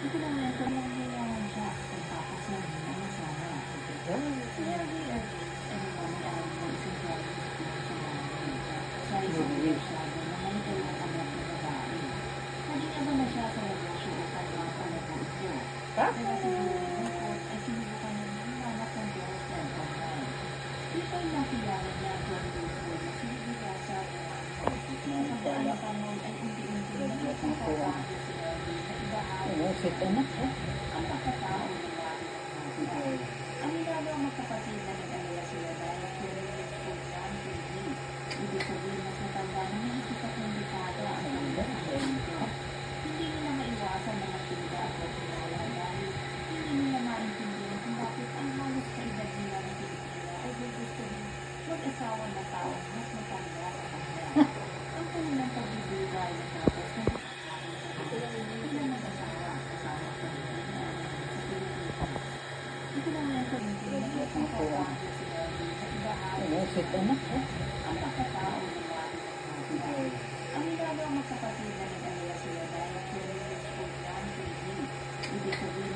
Ito naman ito lang kailangan siya. Pagpapasal mo na masama. Kaya di ano ba, mag-aaral mo isang klase sa bahay. Sa isang masyado na may dalawang anak na babae. Naging abala siya sa negosyo upang mapalago ito. Kaya siguro lungkot ay sinubukan ng manap ng girlfriend online. Dito'y nakilala niya ang 20 years old na sinibigya sa buwan. Sa buwan ng panahon ay unti-unti nagkakabago si Elvie na ibahagi ang pagkatao ng laki ng mga. Aminado ang magkapatid na nag-alala sila dahil 20 years old na ang baby. Ibig sabihin mas matanda na mahigit ng dekada ang pagkakataon nito. Hindi nila maiwasan na magtinda at magtinala dahil hindi nila maintindihan kung bakit ang halos kaedad nila ng Pilipina ay gusto mag-asawa na taong mas matanda sa kanila. Ang kanilang pagbibigay ay natapos ng sila mag-asawa kasama sa Pilipina sa Pilipinas. Ito lang lang sa Pilipina na pagkakabago si Elvie na ibahagi ang pagkatao ng laki ng mga. Aminado ang magkapatid na nag-alala sila dahil 20 years old na ang baby. Ibig sabihin